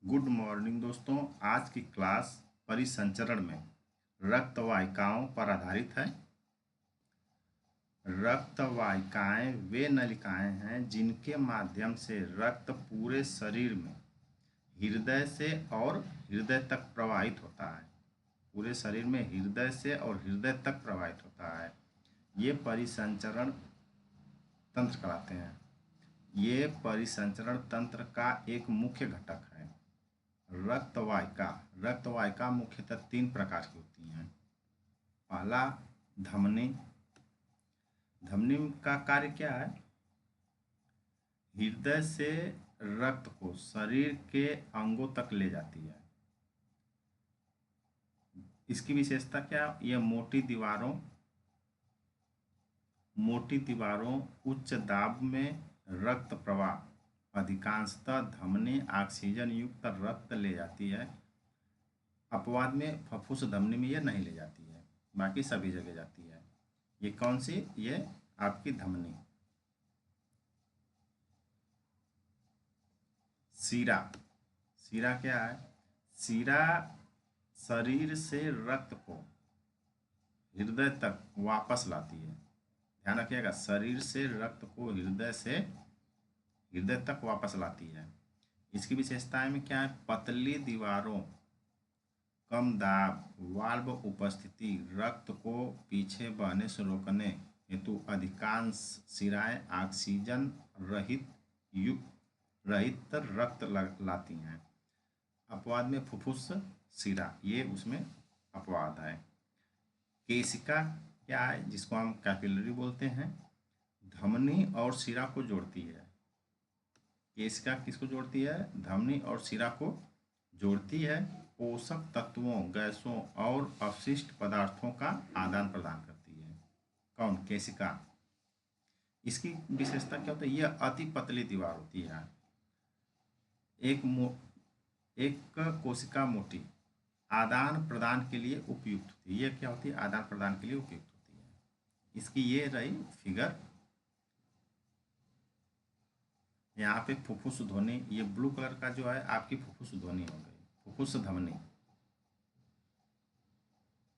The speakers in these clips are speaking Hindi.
गुड मॉर्निंग दोस्तों। आज की क्लास परिसंचरण में रक्त वाहिकाओं पर आधारित है। रक्त वाहिकाएं वे नलिकाएं हैं जिनके माध्यम से रक्त पूरे शरीर में हृदय से और हृदय तक प्रवाहित होता है। पूरे शरीर में हृदय से और हृदय तक प्रवाहित होता है। ये परिसंचरण तंत्र कहलाते हैं। ये परिसंचरण तंत्र का एक मुख्य घटक है। रक्त वाहिका मुख्यतः तीन प्रकार की होती हैं। पहला, धमनी। धमनी का कार्य क्या है? हृदय से रक्त को शरीर के अंगों तक ले जाती है। इसकी विशेषता क्या? यह मोटी दीवारों उच्च दाब में रक्त प्रवाह अधिकांशतः धमनी ऑक्सीजन युक्त रक्त ले जाती है। अपवाद में फुफ्फुस धमनी में यह नहीं ले जाती है, बाकी सभी जगह जाती है। ये कौन सी? ये आपकी धमनी। सीरा। सीरा क्या है? सीरा शरीर से रक्त को हृदय तक वापस लाती है। ध्यान रखिएगा, शरीर से रक्त को हृदय तक वापस लाती है। इसकी विशेषताएं में क्या है? पतली दीवारों, कम दाब, वाल्व उपस्थिति, रक्त को पीछे बहने से रोकने हेतु अधिकांश सिराएं ऑक्सीजन रहित रक्त लाती हैं। अपवाद में फुफ्फुस सिरा, ये उसमें अपवाद है। केशिका क्या है? जिसको हम कैपिलरी बोलते हैं, धमनी और सिरा को जोड़ती है। केशिका किसको जोड़ती है? धमनी और सिरा को जोड़ती है। पोषक तत्वों, गैसों और अवशिष्ट पदार्थों का आदान प्रदान करती है। कौन? केशिका। इसकी विशेषता क्या होती है? यह अति पतली दीवार होती है। एक कोशिका मोटी आदान प्रदान के लिए उपयुक्त होती है। यह क्या होती है? आदान प्रदान के लिए उपयुक्त होती है। इसकी ये रही फिगर। यहाँ पे फुफ्फुस ध्वनि, ये ब्लू कलर का जो है आपकी फुफ्फुस ध्वनि हो गई, फुफ्फुस धमनी।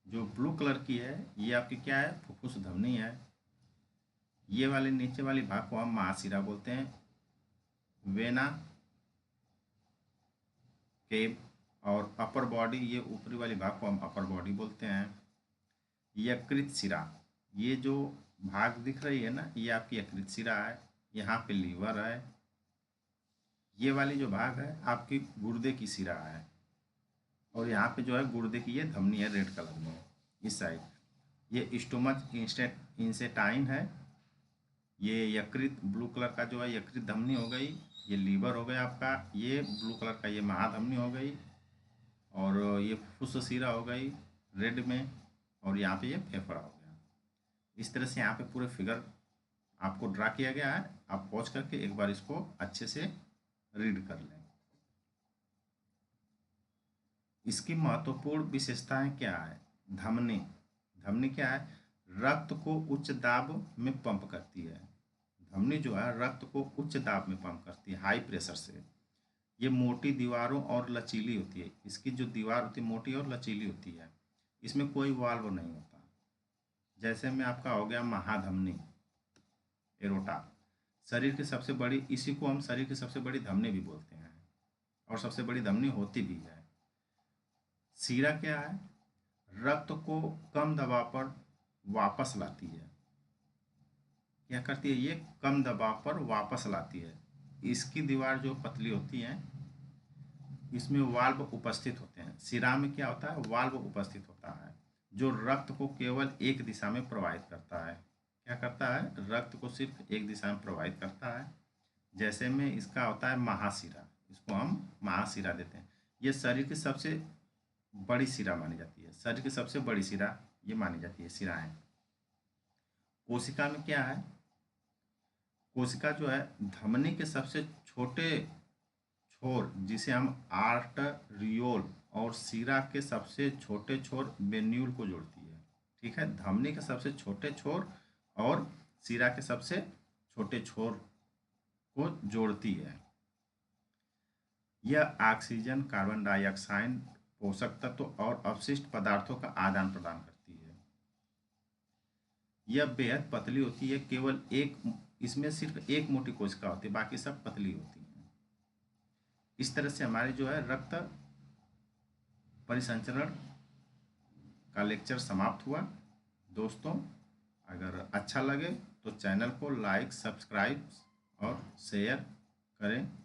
जो ब्लू कलर की है ये आपकी क्या है? फुफ्फुस धमनी है। ये वाले नीचे वाली भाग को हम महाशिरा बोलते हैं, वेना केव। और अपर बॉडी, ये ऊपरी वाली भाग को हम अपर बॉडी बोलते हैं। यकृत शिरा, ये जो भाग दिख रही है ना, ये आपकी यकृत शिरा है। यहाँ पे लीवर है। ये वाली जो भाग है आपकी गुर्दे की शिरा है। और यहाँ पे जो है गुर्दे की ये धमनी है, रेड कलर में इस साइड। ये स्टोमच इंसेटाइन है। ये यकृत, ब्लू कलर का जो है यकृत धमनी हो गई। ये लीवर हो गया आपका। ये ब्लू कलर का ये महाधमनी हो गई। और ये फुफ्फुस शिरा हो गई रेड में। और यहाँ पे ये फेफड़ा हो गया। इस तरह से यहाँ पे पूरे फिगर आपको ड्रा किया गया है। आप पॉज करके एक बार इसको अच्छे से रीड कर लें। इसकी महत्वपूर्ण विशेषताएं क्या है? धमनी। धमनी क्या है? रक्त को उच्च दाब में पंप करती है। धमनी जो है रक्त को उच्च दाब में पंप करती है, हाई प्रेशर से। ये मोटी दीवारों और लचीली होती है। इसकी जो दीवार होती है मोटी और लचीली होती है। इसमें कोई वाल्व नहीं होता। जैसे में आपका हो गया महाधमनी, एरोटा। शरीर की सबसे बड़ी, इसी को हम शरीर की सबसे बड़ी धमनी भी बोलते हैं और सबसे बड़ी धमनी होती भी है। सीरा क्या है? रक्त को कम दबाव पर वापस लाती है। क्या करती है? ये कम दबाव पर वापस लाती है। इसकी दीवार जो पतली होती है, इसमें वाल्व उपस्थित होते हैं। सिरा में क्या होता है? वाल्व उपस्थित होता है जो रक्त को केवल एक दिशा में प्रवाहित करता है। क्या करता है? रक्त को सिर्फ एक दिशा में प्रवाहित करता है। जैसे में इसका होता है महाशिरा, इसको हम महाशिरा देते हैं। ये शरीर की सबसे बड़ी शिरा मानी जाती है। शरीर की सबसे बड़ी शिरा ये मानी जाती है, शिराएं। कोशिका में क्या है? कोशिका जो है धमनी के सबसे छोटे छोर, जिसे हम आर्टरियोल, और शिरा के सबसे छोटे छोर वेन्यूल को जोड़ती है। ठीक है, धमनी के सबसे छोटे छोर और शिरा के सबसे छोटे छोर को जोड़ती है। यह ऑक्सीजन, कार्बन डाइऑक्साइड, पोषक तत्व और अवशिष्ट पदार्थों का आदान प्रदान करती है। यह बेहद पतली होती है, केवल इसमें सिर्फ एक मोटी कोशिका होती है, बाकी सब पतली होती है। इस तरह से हमारे जो है रक्त परिसंचरण का लेक्चर समाप्त हुआ। दोस्तों, अगर अच्छा लगे तो चैनल को लाइक, सब्सक्राइब और शेयर करें।